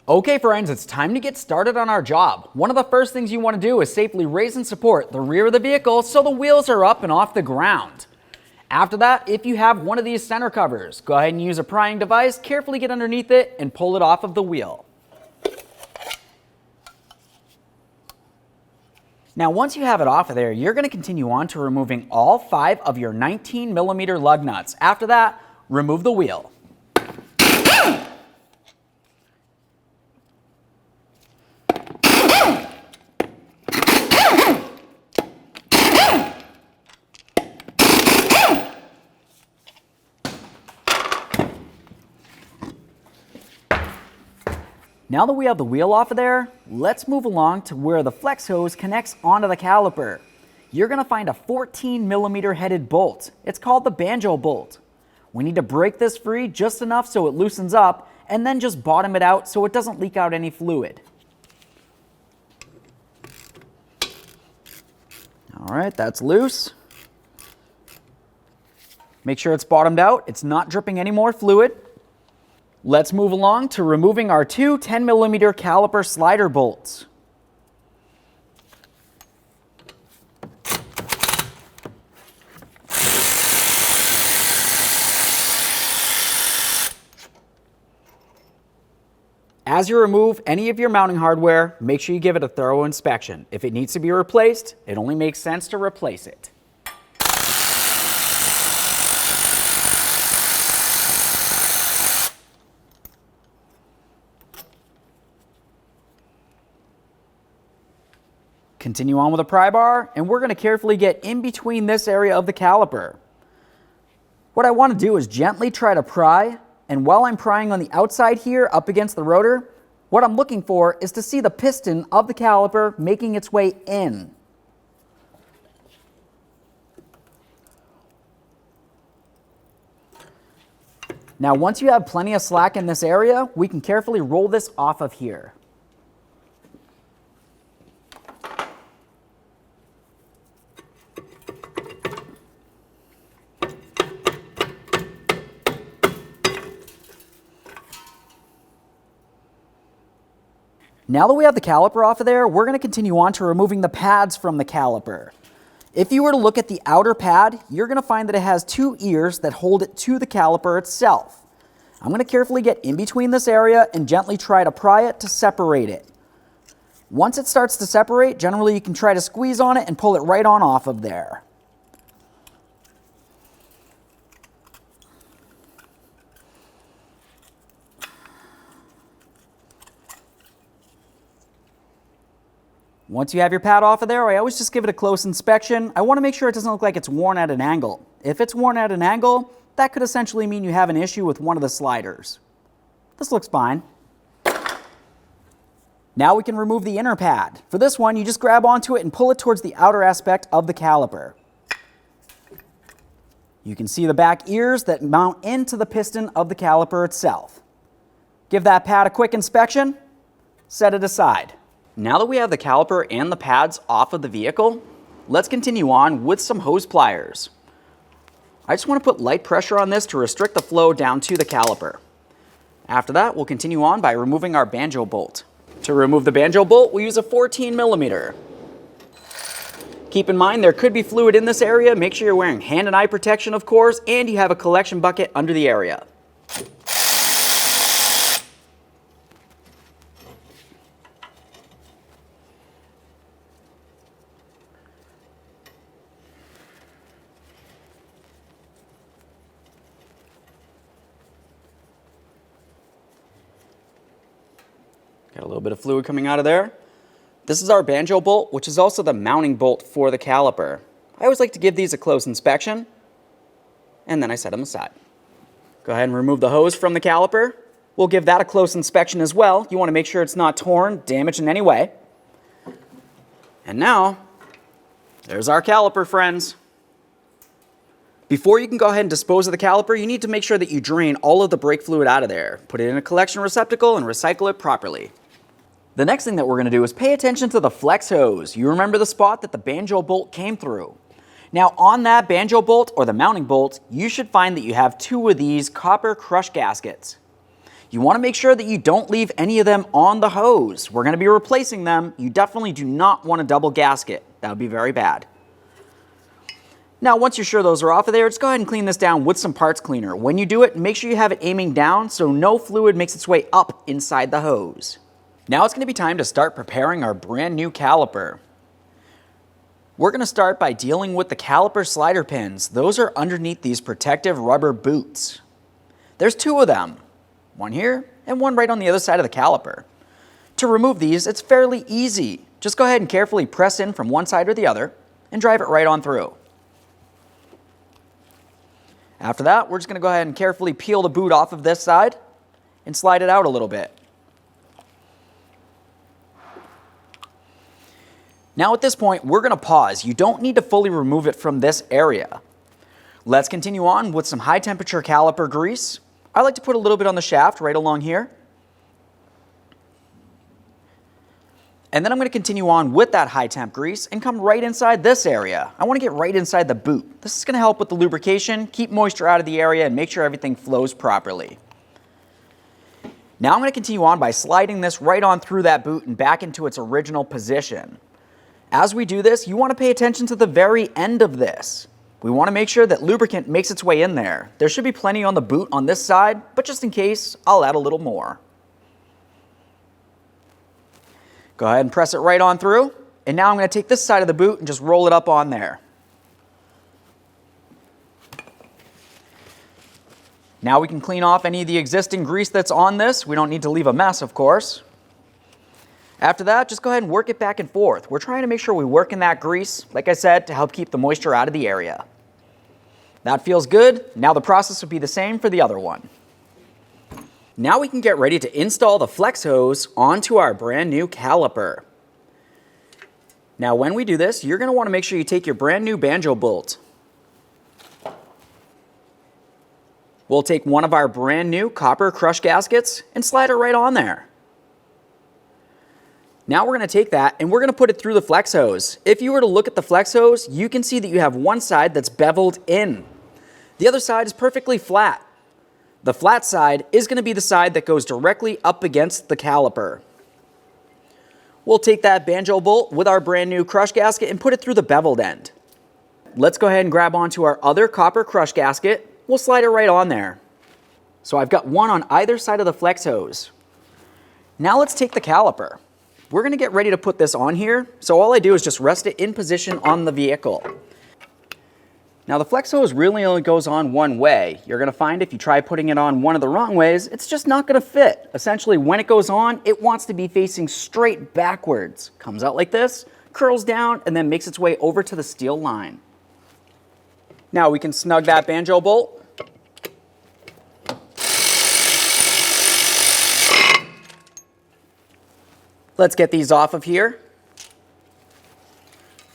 Okay friends, it's time to get started on our job. One of the first things you want to do is safely raise and support the rear of the vehicle so the wheels are up and off the ground. After that, if you have one of these center covers, go ahead and use a prying device, carefully get underneath it and pull it off of the wheel. Now once you have it off of there, you're going to continue on to removing all 5 of your 19mm lug nuts. After that, remove the wheel. Now that we have the wheel off of there, let's move along to where the flex hose connects onto the caliper. You're going to find a 14mm headed bolt. It's called the banjo bolt. We need to break this free just enough so it loosens up and then just bottom it out so it doesn't leak out any fluid. All right, that's loose. Make sure it's bottomed out. It's not dripping any more fluid. Let's move along to removing our 2 10mm caliper slider bolts. As you remove any of your mounting hardware, make sure you give it a thorough inspection. If it needs to be replaced, it only makes sense to replace it. Continue on with a pry bar, and we're going to carefully get in between this area of the caliper. What I want to do is gently try to pry, and while I'm prying on the outside here up against the rotor, what I'm looking for is to see the piston of the caliper making its way in. Now once you have plenty of slack in this area, we can carefully roll this off of here. Now that we have the caliper off of there, we're going to continue on to removing the pads from the caliper. If you were to look at the outer pad, you're going to find that it has 2 ears that hold it to the caliper itself. I'm going to carefully get in between this area and gently try to pry it to separate it. Once it starts to separate, generally you can try to squeeze on it and pull it right on off of there. Once you have your pad off of there, I always just give it a close inspection. I want to make sure it doesn't look like it's worn at an angle. If it's worn at an angle, that could essentially mean you have an issue with one of the sliders. This looks fine. Now we can remove the inner pad. For this one, you just grab onto it and pull it towards the outer aspect of the caliper. You can see the back ears that mount into the piston of the caliper itself. Give that pad a quick inspection, set it aside. Now that we have the caliper and the pads off of the vehicle, let's continue on with some hose pliers. I just want to put light pressure on this to restrict the flow down to the caliper. After that, we'll continue on by removing our banjo bolt. To remove the banjo bolt, we'll use a 14mm. Keep in mind there could be fluid in this area. Make sure you're wearing hand and eye protection, of course, and you have a collection bucket under the area. Got a little bit of fluid coming out of there. This is our banjo bolt, which is also the mounting bolt for the caliper. I always like to give these a close inspection, and then I set them aside. Go ahead and remove the hose from the caliper. We'll give that a close inspection as well. You want to make sure it's not torn, damaged in any way. And now, there's our caliper, friends. Before you can go ahead and dispose of the caliper, you need to make sure that you drain all of the brake fluid out of there. Put it in a collection receptacle and recycle it properly. The next thing that we're going to do is pay attention to the flex hose. You remember the spot that the banjo bolt came through. Now on that banjo bolt or the mounting bolt, you should find that you have 2 of these copper crush gaskets. You want to make sure that you don't leave any of them on the hose. We're going to be replacing them. You definitely do not want a double gasket. That would be very bad. Now, once you're sure those are off of there, just go ahead and clean this down with some parts cleaner. When you do it, make sure you have it aiming down so no fluid makes its way up inside the hose. Now it's going to be time to start preparing our brand new caliper. We're going to start by dealing with the caliper slider pins. Those are underneath these protective rubber boots. There's two of them, one here and one right on the other side of the caliper. To remove these, it's fairly easy. Just go ahead and carefully press in from one side or the other and drive it right on through. After that, we're just going to go ahead and carefully peel the boot off of this side and slide it out a little bit. Now at this point, we're going to pause. You don't need to fully remove it from this area. Let's continue on with some high temperature caliper grease. I like to put a little bit on the shaft right along here. And then I'm going to continue on with that high temp grease and come right inside this area. I want to get right inside the boot. This is going to help with the lubrication, keep moisture out of the area, and make sure everything flows properly. Now I'm going to continue on by sliding this right on through that boot and back into its original position. As we do this, you want to pay attention to the very end of this. We want to make sure that lubricant makes its way in there. There should be plenty on the boot on this side, but just in case, I'll add a little more. Go ahead and press it right on through. And now I'm going to take this side of the boot and just roll it up on there. Now we can clean off any of the existing grease that's on this. We don't need to leave a mess, of course. After that, just go ahead and work it back and forth. We're trying to make sure we work in that grease, like I said, to help keep the moisture out of the area. That feels good. Now the process would be the same for the other one. Now we can get ready to install the flex hose onto our brand new caliper. Now when we do this, you're going to want to make sure you take your brand new banjo bolt. We'll take one of our brand new copper crush gaskets and slide it right on there. Now we're going to take that and we're going to put it through the flex hose. If you were to look at the flex hose, you can see that you have one side that's beveled in. The other side is perfectly flat. The flat side is going to be the side that goes directly up against the caliper. We'll take that banjo bolt with our brand new crush gasket and put it through the beveled end. Let's go ahead and grab onto our other copper crush gasket. We'll slide it right on there. So I've got one on either side of the flex hose. Now let's take the caliper. We're going to get ready to put this on here, so all I do is just rest it in position on the vehicle. Now the flex hose really only goes on one way. You're going to find if you try putting it on one of the wrong ways, it's just not going to fit. Essentially, when it goes on, it wants to be facing straight backwards. Comes out like this, curls down, and then makes its way over to the steel line. Now we can snug that banjo bolt. Let's get these off of here.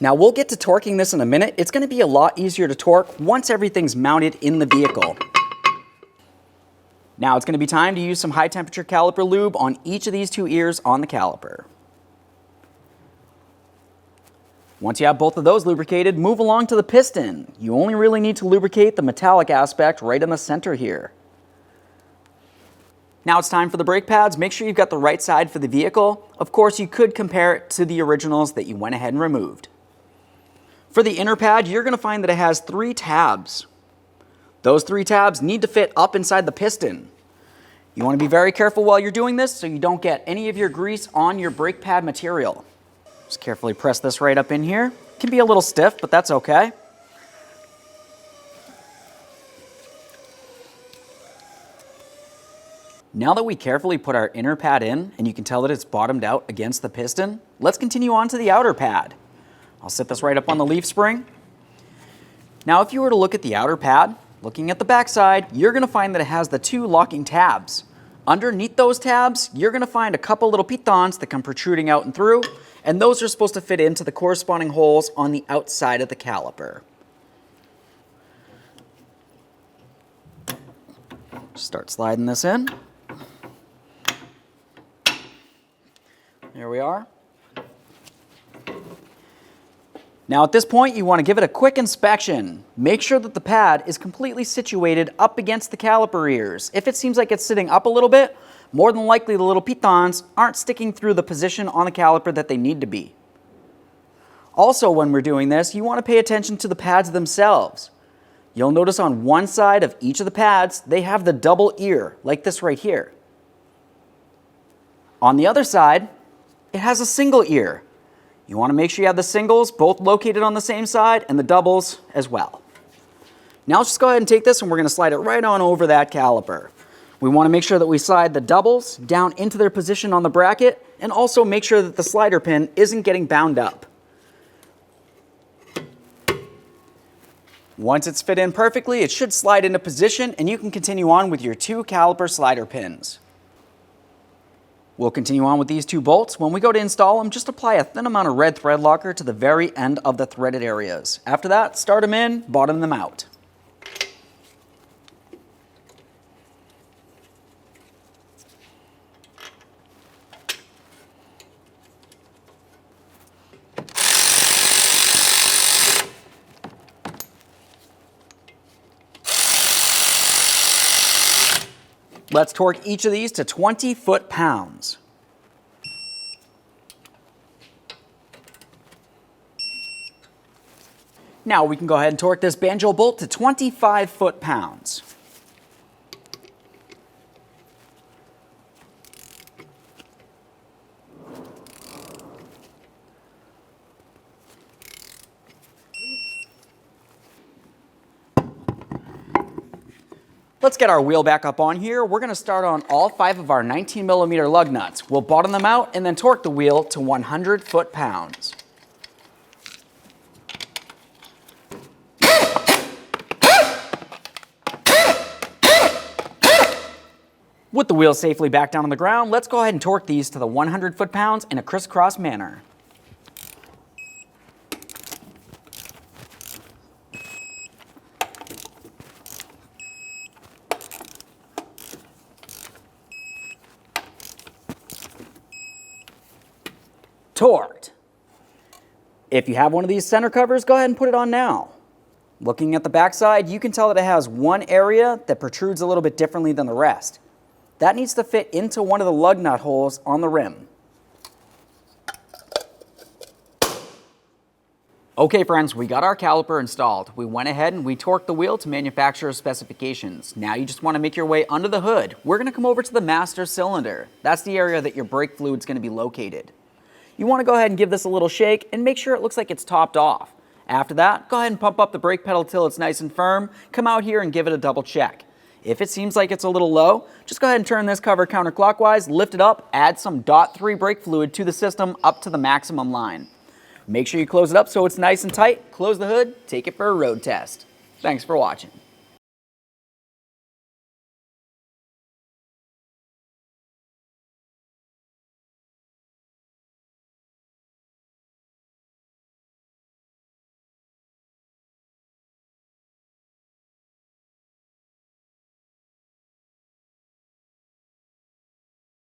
Now we'll get to torquing this in a minute. It's going to be a lot easier to torque once everything's mounted in the vehicle. Now it's going to be time to use some high temperature caliper lube on each of these two ears on the caliper. Once you have both of those lubricated, move along to the piston. You only really need to lubricate the metallic aspect right in the center here. Now it's time for the brake pads. Make sure you've got the right side for the vehicle. Of course, you could compare it to the originals that you went ahead and removed. For the inner pad, you're going to find that it has 3 tabs. Those 3 tabs need to fit up inside the piston. You want to be very careful while you're doing this so you don't get any of your grease on your brake pad material. Just carefully press this right up in here. It can be a little stiff, but that's okay. Now that we carefully put our inner pad in, and you can tell that it's bottomed out against the piston, let's continue on to the outer pad. I'll set this right up on the leaf spring. Now if you were to look at the outer pad, looking at the back side, you're going to find that it has the 2 locking tabs. Underneath those tabs, you're going to find a couple little pitons that come protruding out and through, and those are supposed to fit into the corresponding holes on the outside of the caliper. Start sliding this in. There we are. Now at this point, you want to give it a quick inspection. Make sure that the pad is completely situated up against the caliper ears. If it seems like it's sitting up a little bit, more than likely the little pitons aren't sticking through the position on the caliper that they need to be. Also, when we're doing this, you want to pay attention to the pads themselves. You'll notice on one side of each of the pads, they have the double ear, like this right here. On the other side, it has a single ear. You want to make sure you have the singles both located on the same side and the doubles as well. Now let's just go ahead and take this and we're going to slide it right on over that caliper. We want to make sure that we slide the doubles down into their position on the bracket and also make sure that the slider pin isn't getting bound up. Once it's fit in perfectly, it should slide into position and you can continue on with your 2 caliper slider pins. We'll continue on with these 2 bolts. When we go to install them, just apply a thin amount of red thread locker to the very end of the threaded areas. After that, start them in, bottom them out. Let's torque each of these to 20 foot-pounds. Now we can go ahead and torque this banjo bolt to 25 foot-pounds. Let's get our wheel back up on here. We're going to start on all 5 of our 19mm lug nuts. We'll bottom them out and then torque the wheel to 100 foot-pounds. With the wheel safely back down on the ground, let's go ahead and torque these to the 100 foot-pounds in a crisscross manner. Torqued. If you have one of these center covers, go ahead and put it on now. Looking at the backside, you can tell that it has one area that protrudes a little bit differently than the rest. That needs to fit into one of the lug nut holes on the rim. Okay friends, we got our caliper installed. We went ahead and we torqued the wheel to manufacturer's specifications. Now you just want to make your way under the hood. We're going to come over to the master cylinder. That's the area that your brake fluid is going to be located. You want to go ahead and give this a little shake and make sure it looks like it's topped off. After that, go ahead and pump up the brake pedal till it's nice and firm. Come out here and give it a double check. If it seems like it's a little low, just go ahead and turn this cover counterclockwise, lift it up, add some .3 brake fluid to the system up to the maximum line. Make sure you close it up so it's nice and tight, close the hood, take it for a road test. Thanks for watching.